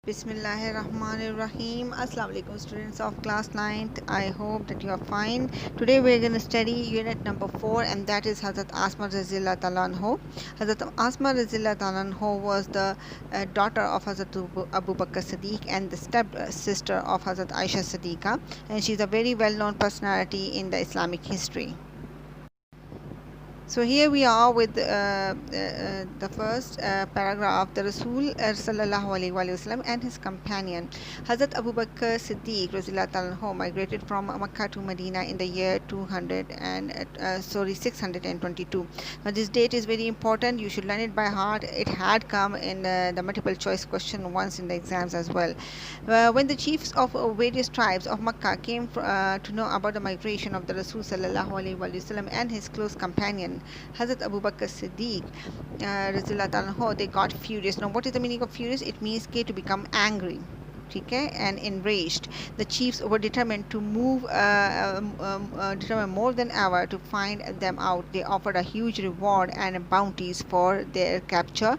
Bismillahirrahmanirrahim. Assalamu alaikum students of class 9th. I hope that you are fine. Today we are going to study unit number 4, and that is Hazrat Asma Razillah Talanho. Hazrat Asma Razillah Talanho was the daughter of Hazrat Abu Bakr Siddiq and the step sister of Hazrat Aisha Siddiqa, and she is a very well known personality in the Islamic history. So here we are with the first paragraph. The Rasul sallallahu alaihi wasallam and his companion Hazrat Abu Bakr Siddiq Razillah anhu migrated from Makkah to Medina in the year 622. Now this date is very important. You should learn it by heart. It had come in the multiple choice question once in the exams as well. When the chiefs of various tribes of Makkah came to know about the migration of the Rasul sallallahu alaihi wasallam and his close companion Hazrat Abu Bakr Siddiq, they got furious. Now, what is the meaning of furious? It means to become angry. And enraged. The chiefs were determined to determined more than ever to find them out. They offered a huge reward and bounties for their capture,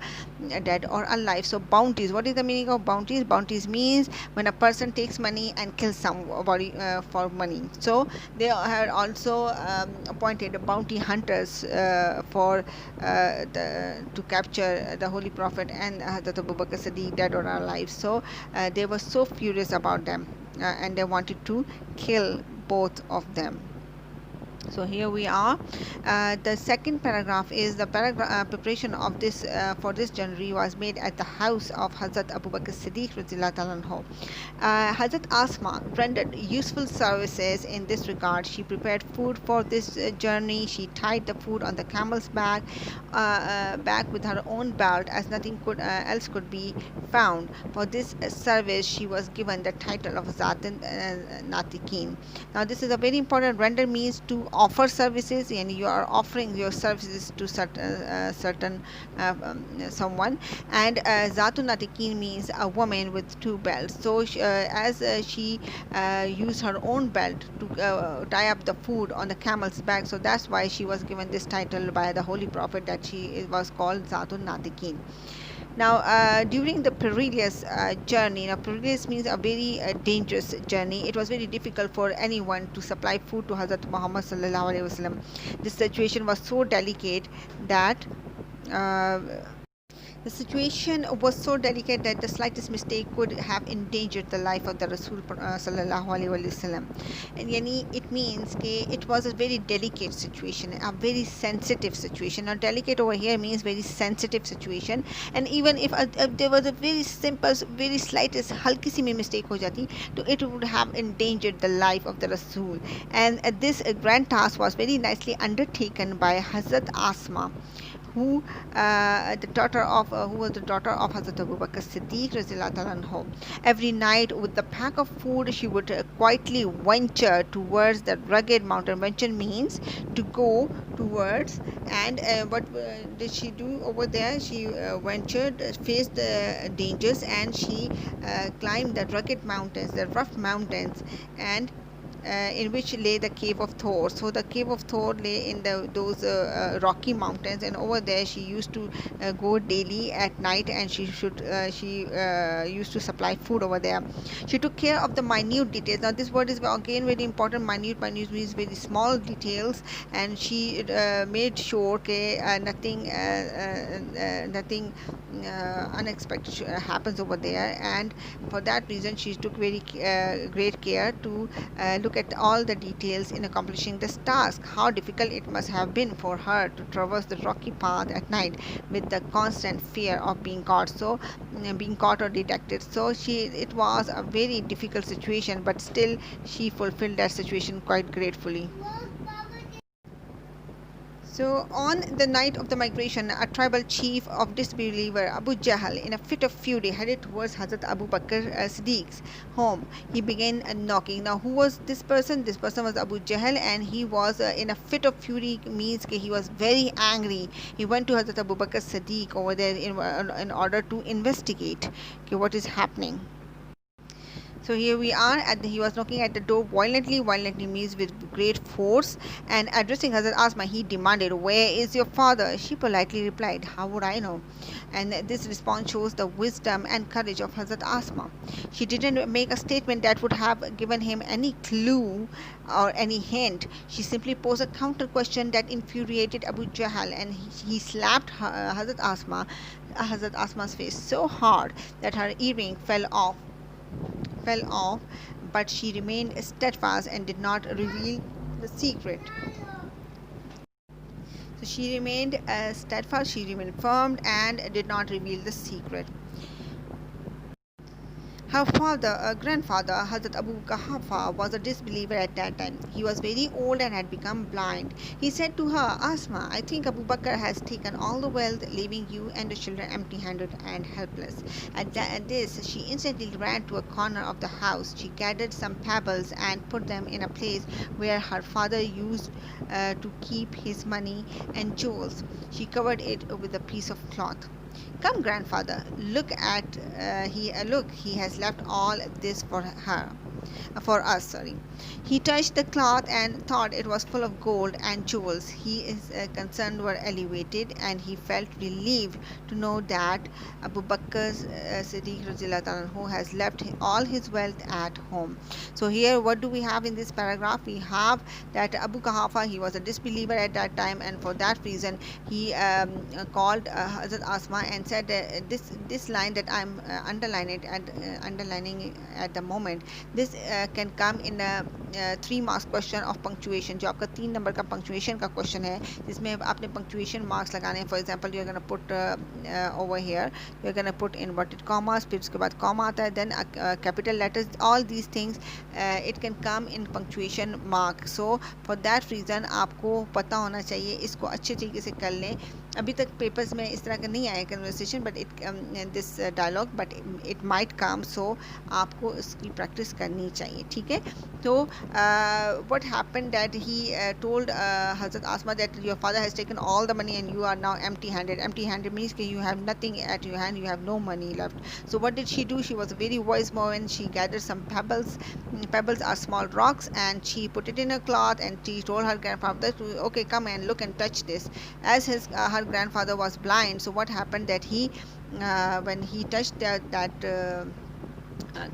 dead or alive. So bounties, what is the meaning of bounties? Bounties means when a person takes money and kills somebody for money. So they had also appointed bounty hunters to capture the Holy Prophet and Hazrat Abu Bakr Siddiq, dead or alive. So they were so furious about them, and they wanted to kill both of them. So here we are. The second paragraph is the preparation of this for this journey was made at the house of Hazrat Abu Bakr Siddiq radhiyallahu anhu. Hazrat Asma rendered useful services in this regard. She prepared food for this journey. She tied the food on the camel's back with her own belt, as nothing else could be found. For this service, she was given the title of Zatun Natikin. Now, this is a very important. Render means to offer services, and you are offering your services to certain someone. And Zatun Natikin means a woman with two belts. So she used her own belt to tie up the food on the camel's back, so that's why she was given this title by the Holy Prophet, that she was called Zatun Natikin. Now, during the perilous journey, now perilous means a very dangerous journey. It was very difficult for anyone to supply food to Hazrat Muhammad sallallahu alaihi wasallam. This situation was so delicate that the situation was so delicate that the slightest mistake could have endangered the life of the Rasul sallallahu alaihi wasallam. And it means it was a very delicate situation, a very sensitive situation. Now, delicate over here means very sensitive situation. And even if there was a very simple, very slightest halki si mein mistake ho jati, so it would have endangered the life of the Rasul. And this grand task was very nicely undertaken by Hazrat Asma, who was the daughter of Hazrat Abu Bakr Siddiq radhiyallahu anhu. Every night, with the pack of food, she would quietly venture towards the rugged mountain. Venture means to go towards. And what did she do over there? She ventured, faced the dangers, and she climbed the rugged mountains, the rough mountains, and in which lay the cave of Thor. So the cave of Thor lay in those rocky mountains, and over there she used to go daily at night, and she used to supply food over there. She took care of the minute details. Now, this word is again very important. Minute means very small details, and she made sure nothing unexpected happens over there. And for that reason, she took very great care to look at all the details in accomplishing this task. How difficult it must have been for her to traverse the rocky path at night with the constant fear of being caught or detected. So it was a very difficult situation, but still she fulfilled that situation quite gratefully. So, on the night of the migration, a tribal chief of disbeliever, Abu Jahl, in a fit of fury, headed towards Hazrat Abu Bakr Siddiq's home. He began knocking. Now, who was this person? This person was Abu Jahl, and he was in a fit of fury, means he was very angry. He went to Hazrat Abu Bakr Siddiq over there in order to investigate what is happening. So here we are he was knocking at the door violently. Violently means with great force. And addressing Hazrat Asma, he demanded, "Where is your father?" She politely replied, "How would I know?" And this response shows the wisdom and courage of Hazrat Asma. She didn't make a statement that would have given him any clue or any hint. She simply posed a counter question that infuriated Abu Jahl, and he slapped Hazrat Asma's face so hard that her earring fell off, but she remained steadfast and did not reveal the secret. So she remained steadfast, she remained firm, and did not reveal the secret. Her grandfather, Hazrat Abu Qahafa, was a disbeliever at that time. He was very old and had become blind. He said to her, "Asma, I think Abu Bakr has taken all the wealth, leaving you and the children empty-handed and helpless." At this, she instantly ran to a corner of the house. She gathered some pebbles and put them in a place where her father used to keep his money and jewels. She covered it with a piece of cloth. "Come, grandfather, look, he has left all this for us, sorry." He touched the cloth and thought it was full of gold and jewels. His concerns were elevated, and he felt relieved to know that Abu Bakr's Siddiq Radhiyallahu Ta'ala anhu has left all his wealth at home. So here, what do we have in this paragraph? We have that Abu Qahafa, he was a disbeliever at that time, and for that reason, he called Hazrat Asma and said, this line that I'm underlining at the moment, this can come in a 3 marks question of punctuation. जो आपका 3 number का punctuation का question है, जिसमें आपने punctuation marks लगाने हैं. For example, you're going to put over here, you're going to put inverted commas, फिर उसके बाद comma आता है, then capital letters. All these things it can come in punctuation mark. So for that reason आपको पता होना चाहिए, इसको अच्छे तरीके से कर लें. अभी तक पेपर्स में इस तरह का नहीं आया conversation, but this dialogue, but it might come. So आपको इसकी प्रैक्टिस करनी चाहिए, ठीक है. तो what happened that he told Hazrat Asma that your father has taken all the money and you are now empty-handed. Empty-handed means that you have nothing at your hand, you have no money left. So what did she do? She was a very wise woman. She gathered some pebbles. Pebbles are small rocks, and she put it in a cloth, and she told her grandfather to, okay, come and look and touch this. As her grandfather was blind, so what happened that he when he touched that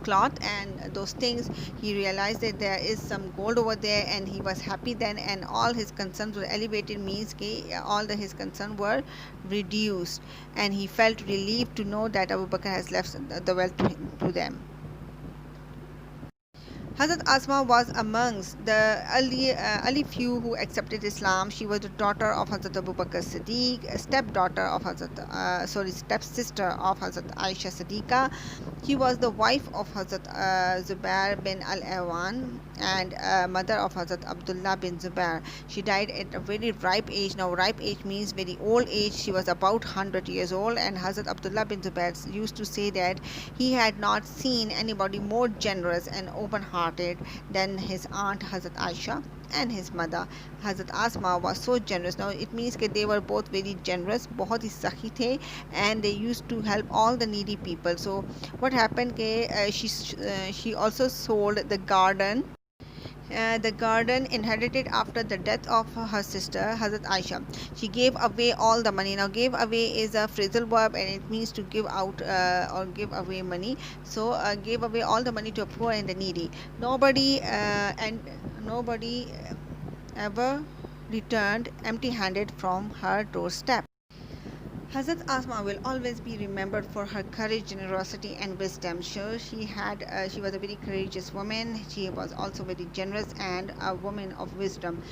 cloth and those things, he realized that there is some gold over there, and he was happy then, and all his concerns were elevated, means his concerns were reduced, and he felt relieved to know that Abu Bakr has left the wealth to them. Hazrat Asma was amongst the early few who accepted Islam. She was the daughter of Hazrat Abu Bakr Siddiq, stepsister of Hazrat Aisha Siddiqa. She was the wife of Hazrat Zubair bin Al-Awan and mother of Hazrat Abdullah bin Zubair. She died at a very ripe age. Now, ripe age means very old age. She was about 100 years old, and Hazrat Abdullah bin Zubair used to say that he had not seen anybody more generous and open-hearted than his aunt Hazrat Aisha, and his mother Hazrat Asma was so generous. Now it means that they were both very generous, बहुत ही सखी थे, and they used to help all the needy people. So what happened she also sold the garden inherited after the death of her sister Hazrat Aisha. She gave away all the money. Now gave away is a phrasal verb, and it means to give out or give away money. So gave away all the money to the poor and the needy. Nobody ever returned empty-handed from her doorstep. Hazrat Asma will always be remembered for her courage, generosity, and wisdom. So she was a very courageous woman. She was also very generous and a woman of wisdom.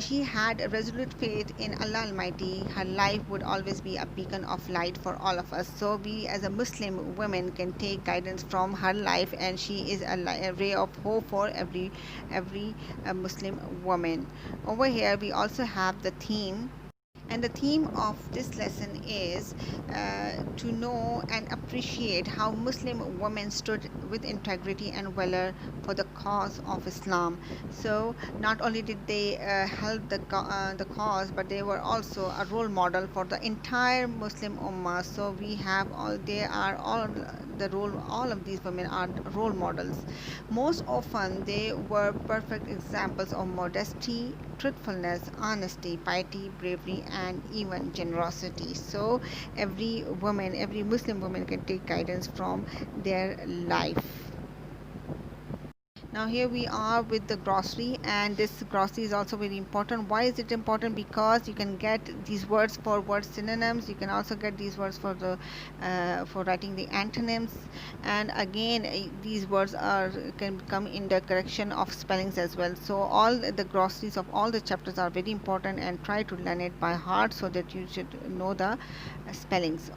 She had a resolute faith in Allah Almighty. Her life would always be a beacon of light for all of us. So we, as a Muslim woman, can take guidance from her life, and she is a ray of hope for every Muslim woman. Over here, we also have the theme. And the theme of this lesson is to know and appreciate how Muslim women stood with integrity and valor for the cause of Islam. So not only did they help the cause, but they were also a role model for the entire Muslim Ummah. So we have all the role, all of these women are role models. Most often they were perfect examples of modesty, truthfulness, honesty, piety, bravery, and even generosity. So every woman, every Muslim woman can take guidance from their life. Now here we are with the grocery, and this grocery is also very important. Why is it important? Because you can get these words for word synonyms. You can also get these words for the for writing the antonyms, and again these words are can come in the correction of spellings as well. So all the groceries of all the chapters are very important, and try to learn it by heart so that you should know the spellings.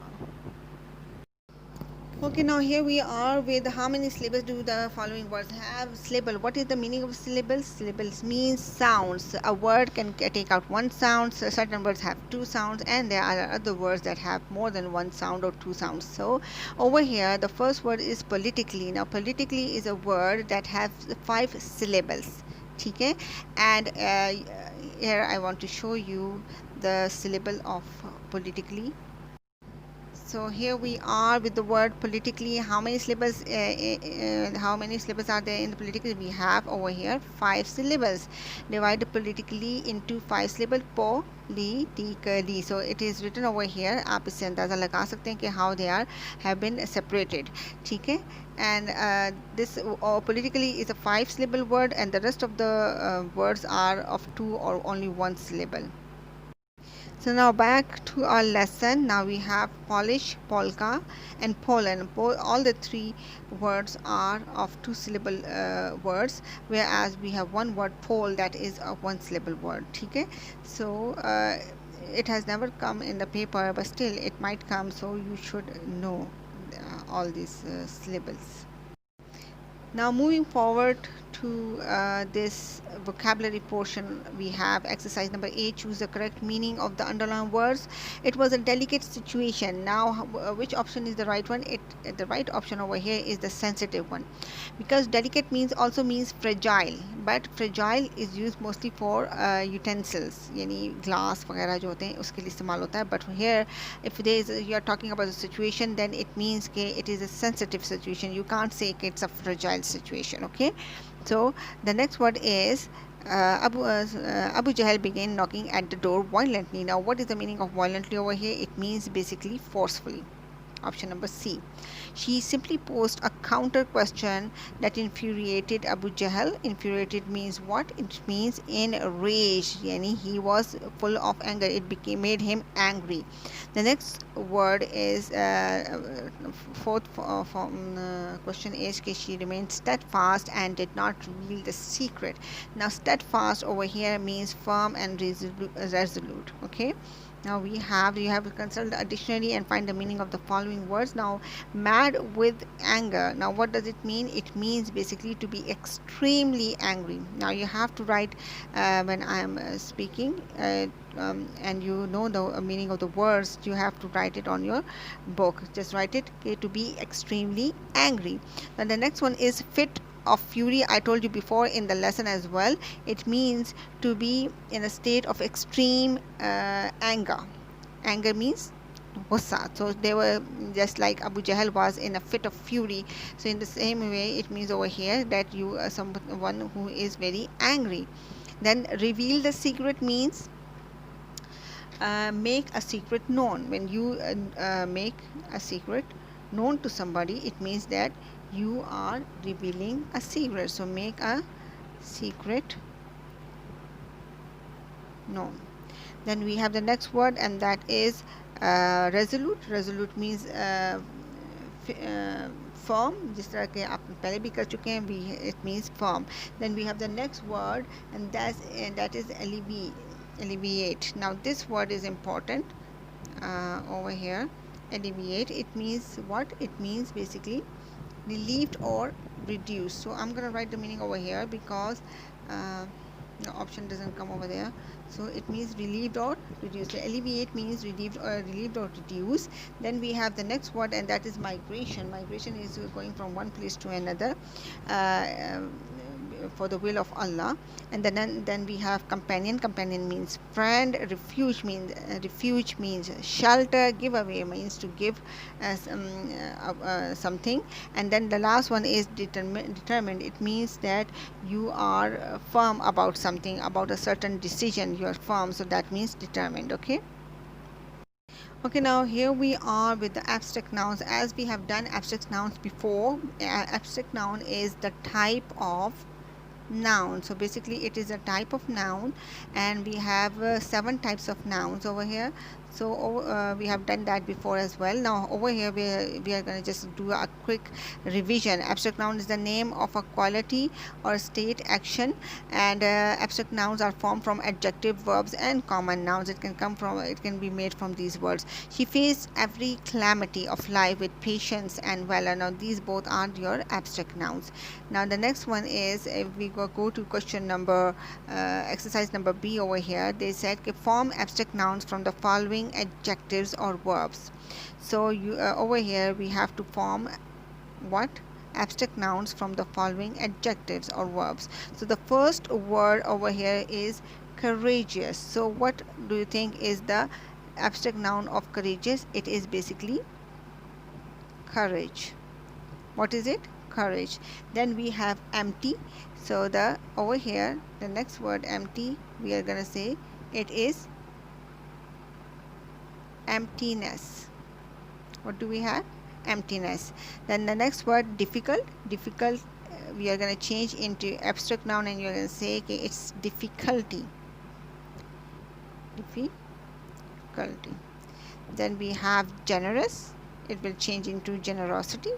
Okay, now here we are with how many syllables do the following words have? Syllable. What is the meaning of syllables? Syllables means sounds. A word can take out one sound. So certain words have two sounds, and there are other words that have more than one sound or two sounds. So over here, the first word is politically. Now, politically is a word that has 5 syllables. Okay, and here I want to show you the syllable of politically. So here we are with the word politically. How many syllables? How many syllables are there in the politically? We have over here 5 syllables. Divide politically into 5 syllables. Politically. So it is written over here. आप इससे अंदाज़ा लगा सकते हैं कि how they are have been separated. ठीक है? And this politically is a 5 syllable word, and the rest of the words are of 2 or only 1 syllable. So now back to our lesson. Now we have Polish, Polka, and Poland. All the 3 words are of 2 syllable words, whereas we have one word Pole that is a 1 syllable word. Okay, so it has never come in the paper, but still it might come. So you should know all these syllables. Now moving forward to this vocabulary portion, we have exercise number 8. Choose the correct meaning of the underlined words. It was a delicate situation. Now which option is the right one? The right option over here is the sensitive one, because delicate means also means fragile, but fragile is used mostly for utensils, यानी glass वगैरह जो होते हैं उसके लिए इस्तेमाल होता है. But here if there is you are talking about a situation, then it means that it is a sensitive situation. You can't say it's a fragile situation. Okay, so the next word is Abu Jahl began knocking at the door violently. Now what is the meaning of violently over here? It means basically forcefully. Option number C. She simply posed a counter question that infuriated Abu Jahl. Infuriated means what? It means enraged. Yani he was full of anger. It made him angry. The next word is fourth question is that she remained steadfast and did not reveal the secret. Now steadfast over here means firm and resolute. Okay. Now you have to consult a dictionary and find the meaning of the following words. Now mad with anger. Now what does it mean? It means basically to be extremely angry. Now you have to write when I am speaking and you know the meaning of the words, you have to write it on your book. Just write it, okay, to be extremely angry. Then the next one is fit of fury. I told you before in the lesson as well, it means to be in a state of extreme anger. Anger means gussa. So they were just like Abu Jahl was in a fit of fury. So in the same way it means over here that you are someone who is very angry. Then reveal the secret means make a secret known. When you make a secret known to somebody, it means that you are revealing a secret. So make a secret known. Then we have the next word, and that is resolute. Resolute means firm. जिस तरह के आप पहले भी कर चुके हैं, it means firm. Then we have the next word, and that is alleviate. Now this word is important over here. Alleviate, it means what? It means basically relieved or reduced. So I'm going to write the meaning over here because the option doesn't come over there. So it means relieved or reduced. Alleviate means relieved or reduced. Then we have the next word, and that is migration. Migration is going from one place to another. for the will of Allah. And then we have companion. Companion means friend. Refuge means shelter. Giveaway means to give something. And then the last one is determined. It means that you are firm about something, about a certain decision. You are firm, so that means determined. Okay. Okay, now here we are with the abstract nouns. As we have done abstract nouns before, abstract noun is the type of noun. So basically it is a type of noun, and we have 7 types of nouns over here. So we have done that before as well. Now over here we are going to just do a quick revision. Abstract noun is the name of a quality or state, action, and abstract nouns are formed from adjective, verbs, and common nouns. It can be made from these words. She faced every calamity of life with patience and valor. Now these both are your abstract nouns. Now the next one is, if we go to question number exercise number B over here, they said form abstract nouns from the following adjectives or verbs. So you over here we have to form what? Abstract nouns from the following adjectives or verbs. So the first word over here is courageous. So what do you think is the abstract noun of courageous? It is basically courage. What is it? Courage. Then we have empty. So the over here the next word empty, we are going to say it is emptiness. What do we have? Emptiness. Then the next word difficult. Difficult, we are going to change into abstract noun, and you are going to say okay, it's difficulty. Difficulty. Then we have generous. It will change into generosity.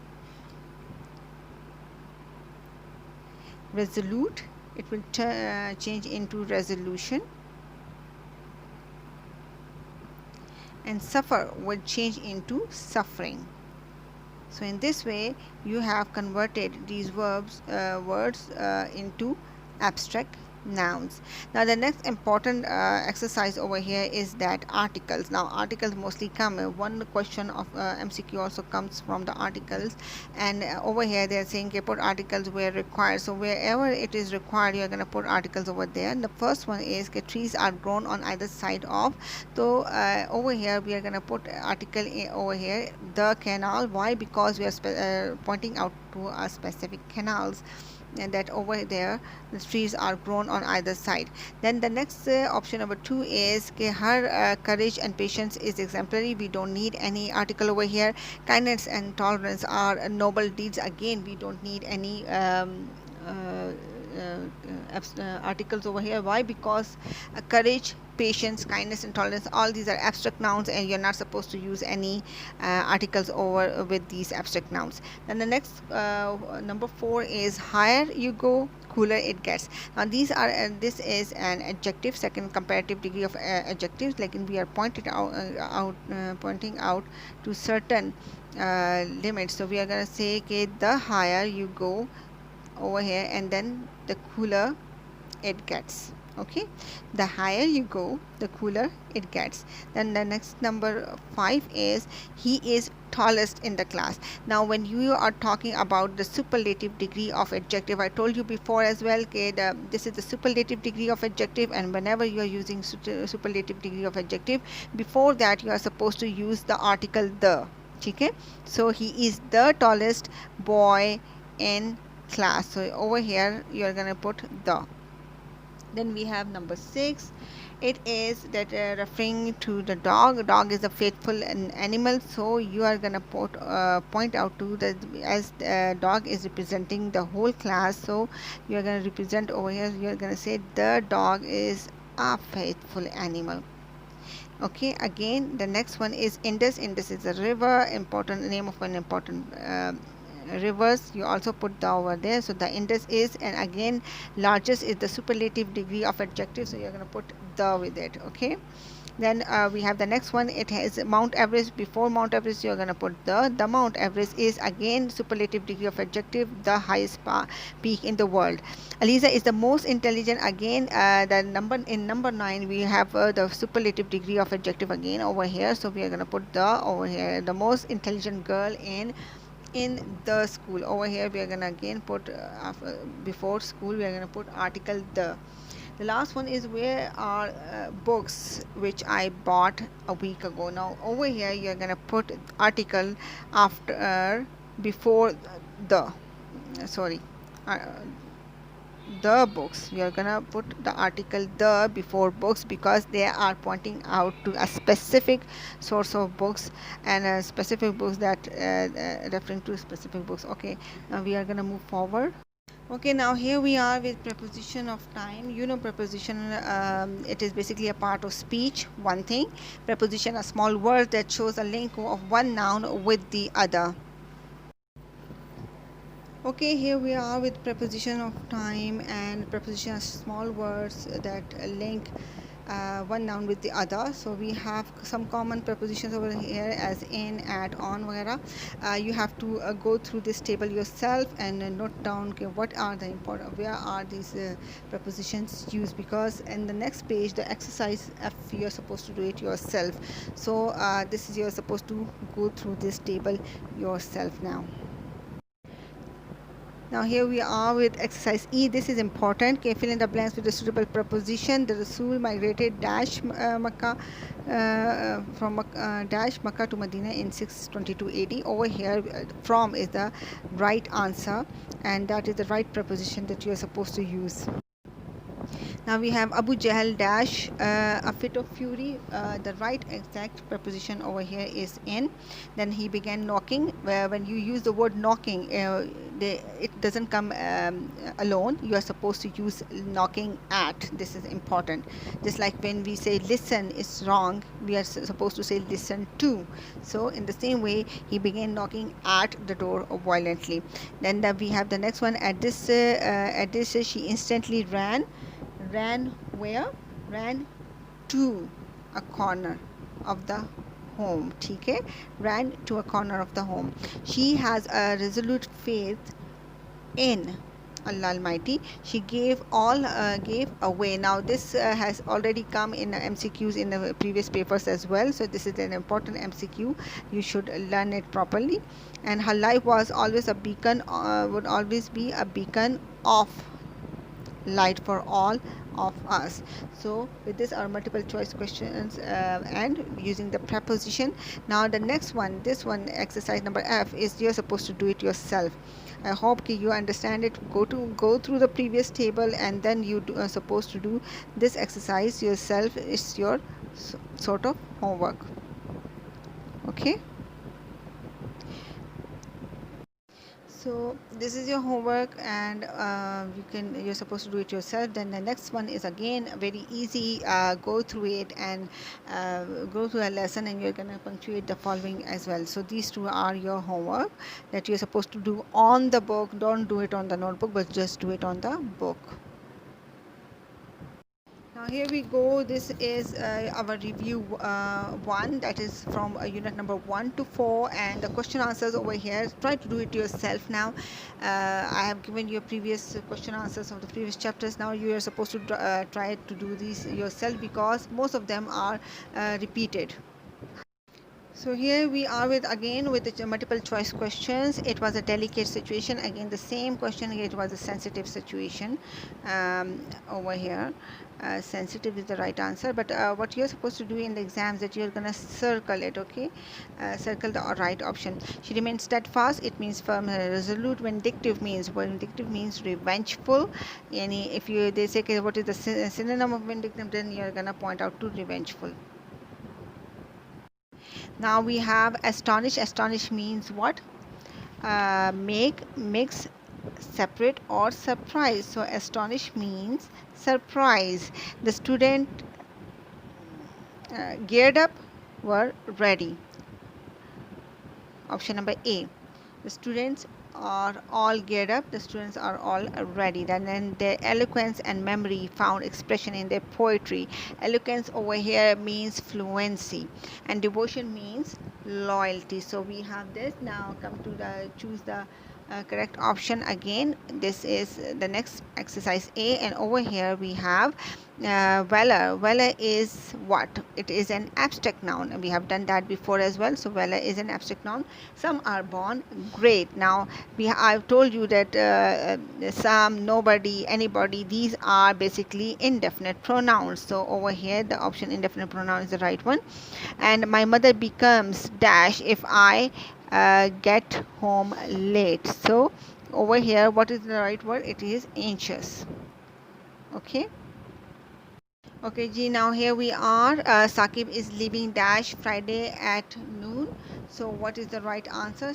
Resolute, it will change into resolution. And suffer will change into suffering. So in this way you have converted these words into abstract nouns. Now the next important exercise over here is that articles. Now articles mostly come, one question of MCQ also comes from the articles, and over here they are saying okay, put articles where required. So wherever it is required you are going to put articles over there. And the first one is okay, trees are grown on either side of. So over here we are going to put article over here, the canal. Why? Because we are pointing out to a specific canals, and that over there the trees are grown on either side. Then the next option number 2 is her courage and patience is exemplary. We don't need any article over here. Kindness and tolerance are noble deeds. Again we don't need any articles over here. Why? Because courage, patience, kindness, and tolerance, all these are abstract nouns, and you're not supposed to use any articles over with these abstract nouns. Then the next number 4 is higher you go, cooler it gets. Now these are this is an adjective, second comparative degree of adjectives. Like we are pointing out to certain limits. So we are going to say okay, the higher you go over here, and then the cooler it gets. Okay, the higher you go the cooler it gets. Then the next number 5 is he is tallest in the class. Now when you are talking about the superlative degree of adjective, I told you before as well, okay, this is the superlative degree of adjective, and whenever you are using superlative degree of adjective, before that you are supposed to use the article the. Okay, so he is the tallest boy in class. So over here you are going to put the. Then we have number 6. It is that referring to the dog. Dog is a faithful animal, so you are going to point out to that as dog is representing the whole class. So you are going to represent over here, you are going to say the dog is a faithful animal. Okay, again the next one is Indus. Indus is a river, important name of an important rivers. You also put the over there. So the Indus is, and again largest is the superlative degree of adjective, so you're going to put the with it. Okay, then we have the next one. It has Mount Everest. Before Mount Everest you're going to put the Mount Everest is again superlative degree of adjective, the highest peak in the world. Aliza is the most intelligent. Again the number 9 we have the superlative degree of adjective again over here, so we are going to put the over here, the most intelligent girl in in the school. Over here we are gonna again put before school we are gonna put article the last one is where are books which I bought a week ago. Now over here you're gonna put article after before the sorry uh, the books. You're gonna put the article the before books because they are pointing out to a specific source of books and specific books that referring to specific books. Okay, now we are gonna move forward. Okay, now here we are with preposition of time. You know preposition, it is basically a part of speech, one thing. Preposition, a small word that shows a link of one noun with the other. Okay, here we are with preposition of time and preposition of small words that link one noun with the other. So we have some common prepositions over here as in, at, on, वगैरह. You have to go through this table yourself and note down okay, what are the important, where are these prepositions used, because in the next page the exercise F you're supposed to do it yourself. So this is you're supposed to go through this table yourself now. Now here we are with exercise E. This is important. Okay, fill in the blanks with a suitable preposition. The Rasul migrated Makkah from Makkah to Medina in 622 AD. Over here, from is the right answer, and that is the right preposition that you are supposed to use. Now we have Abu Jahl dash a fit of fury. The right exact preposition over here is in. Then he began knocking. Where when you use the word knocking, it doesn't come alone. You are supposed to use knocking at. This is important. Just like when we say listen is wrong, we are supposed to say listen to. So in the same way, he began knocking at the door violently. Then we have the next one. At this she instantly ran. Ran where? Ran to a corner of the home. Okay, ran to a corner of the home. She has a resolute faith in Allah Almighty. She gave away. Now this has already come in MCQs in the previous papers as well, so this is an important MCQ. You should learn it properly. And her life was always a beacon, would always be a beacon of light for all of us. So with this are multiple choice questions and using the preposition. Now the next one, this one, exercise number F, is you're supposed to do it yourself. I hope you understand it. Go through the previous table and then you are supposed to do this exercise yourself. It's your sort of homework. Okay, so this is your homework, and you're supposed to do it yourself. Then the next one is again very easy. Go through it and go through a lesson, and you're gonna punctuate the following as well. So these two are your homework that you're supposed to do on the book. Don't do it on the notebook, but just do it on the book. Now here we go. This is our review one, that is from unit number 1 to 4, and the question answers over here. Try to do it yourself now. I have given you previous question answers of the previous chapters. Now you are supposed to try to do these yourself because most of them are repeated. So here we are with the multiple choice questions. It was a delicate situation. Again the same question. It was a sensitive situation over here. Sensitive is the right answer, but what you're supposed to do in the exams that you're gonna circle it. Okay, circle the right option. She remained steadfast. It means firm, resolute. Vindictive means revengeful. If they say okay, what is the synonym of vindictive, then you're gonna point out to revengeful. Now we have astonish. Astonish means what? Make, mix, separate, or surprise. So astonish means surprise. The student geared up, were ready. Option number A. The students are all geared up, the students are all ready. Then their eloquence and memory found expression in their poetry. Eloquence over here means fluency, and devotion means loyalty. So we have this. Now come to choose the Correct option again. This is the next exercise A, and over here we have valor. Valor is what? It is an abstract noun, and we have done that before as well. So valor is an abstract noun. Some are born great. Now I've told you that some, nobody, anybody, these are basically indefinite pronouns. So over here the option indefinite pronoun is the right one. And my mother becomes dash if I get home late. So over here, what is the right word? It is anxious. Okay. Okay, G, now here we are. Saqib is leaving dash Friday at noon. So what is the right answer?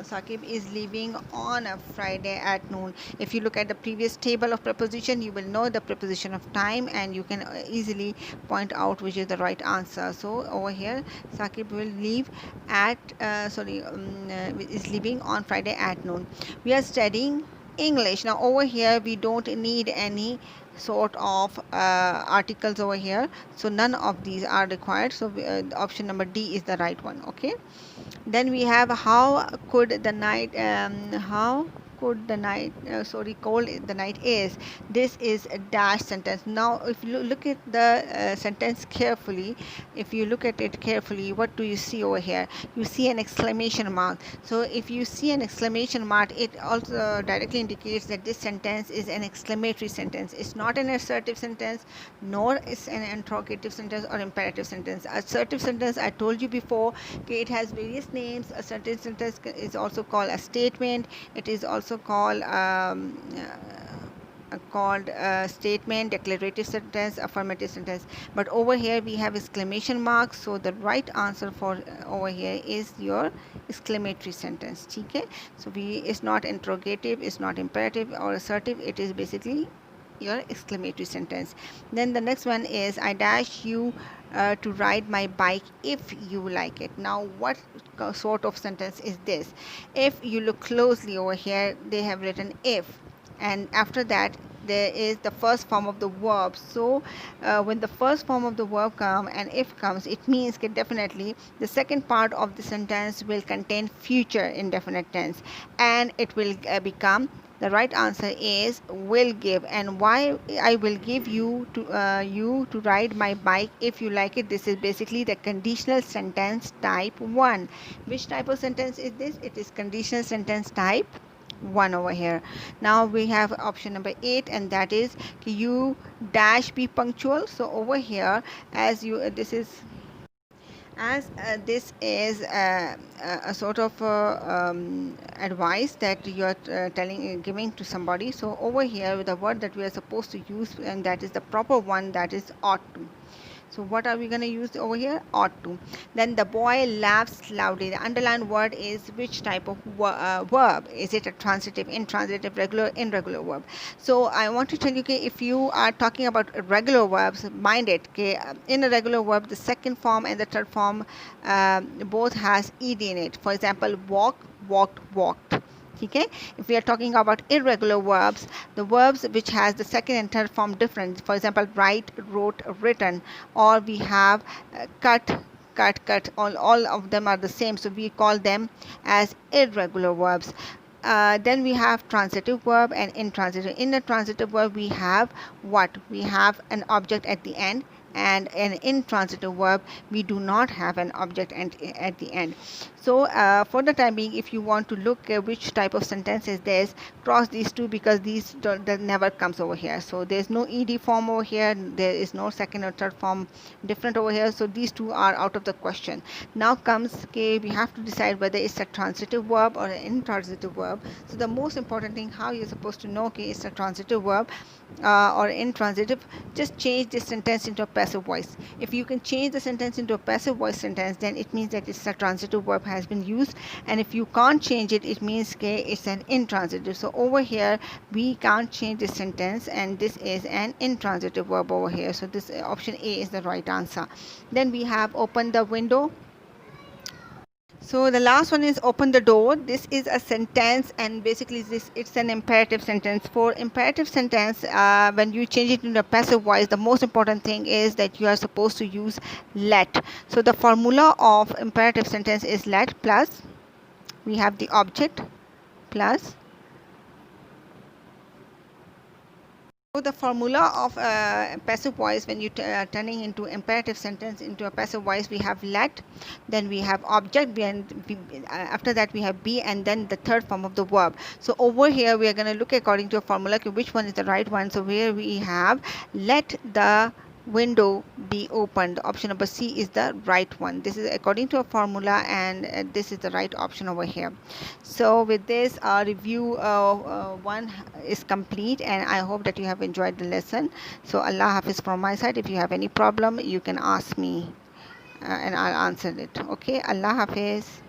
Saqib is leaving on a Friday at noon. If you look at the previous table of preposition, you will know the preposition of time, and you can easily point out which is the right answer. So over here, Saqib will leave at, is leaving on Friday at noon. We are studying English. Now over here, we don't need any sort of articles over here, so none of these are required. So option number D is the right one. Okay, then we have how could the night how could the night cold the night is. This is a dash sentence. Now if you look at the sentence carefully, if you look at it carefully, what do you see over here? You see an exclamation mark. So if you see an exclamation mark, it also directly indicates that this sentence is an exclamatory sentence. It's not an assertive sentence, nor is an interrogative sentence or imperative sentence. Assertive sentence, I told you before, okay, it has various names. Assertive sentence is also called a statement. It is also called statement, declarative sentence, affirmative sentence. But over here we have exclamation marks, so the right answer for over here is your exclamatory sentence. Okay, so it's not interrogative, it's not imperative or assertive, it is basically your exclamatory sentence. Then the next one is I dash you to ride my bike if you like it. Now what sort of sentence is this? If you look closely over here, they have written if, and after that there is the first form of the verb. So when the first form of the verb comes and if comes, it means that definitely the second part of the sentence will contain future indefinite tense, and it will become, the right answer is will give. And why I will give you to ride my bike if you like it? This is basically the conditional sentence type 1. Which type of sentence is this? It is conditional sentence type 1 over here. Now we have option number 8, and that is you dash be punctual. So over here, as you this is a sort of advice that you are giving to somebody. So over here the word that we are supposed to use, and that is the proper one, that is ought to. So what are we going to use over here? Ought to. Then the boy laughs loudly. The underlined word is which type of verb? Is it a transitive, intransitive, regular, irregular verb? So I want to tell you, okay, if you are talking about regular verbs, mind it, okay, in a regular verb, the second form and the third form both has ed in it. For example, walk, walked, walked. Okay, if we are talking about irregular verbs, the verbs which has the second and third form different, for example, write, wrote, written, or we have cut, cut, all of them are the same, so we call them as irregular verbs. Then we have transitive verb and intransitive. In the transitive verb we have what? We have an object at the end, and an intransitive verb we do not have an object at the end. So for the time being, if you want to look which type of sentence is this, cross these two, because these that never comes over here. So there's no ed form over here, there is no second or third form different over here, so these two are out of the question. Now comes, okay, we have to decide whether it's a transitive verb or an intransitive verb. So the most important thing, how you're supposed to know, okay, it's a transitive verb or intransitive, just change this sentence into a passive voice. If you can change the sentence into a passive voice sentence, then it means that it's a transitive verb has been used. And if you can't change it, it means, okay, it's an intransitive. So over here we can't change this sentence, and this is an intransitive verb over here. So this option A is the right answer. Then we have open the window. So the last one is open the door. This is a sentence, and basically it's an imperative sentence. For imperative sentence, when you change it into a passive voice, the most important thing is that you are supposed to use let. So the formula of imperative sentence is let plus we have the object plus. So the formula of passive voice, when you turning into imperative sentence into a passive voice, we have let, then we have object, after that we have be, and then the third form of the verb. So over here we are going to look according to a formula, which one is the right one. So here we have let the window be opened. Option number C is the right one. This is according to a formula, and this is the right option over here. So with this, our review one is complete, and I hope that you have enjoyed the lesson. So Allah Hafiz from my side. If you have any problem, you can ask me, and I'll answer it. Okay, Allah Hafiz.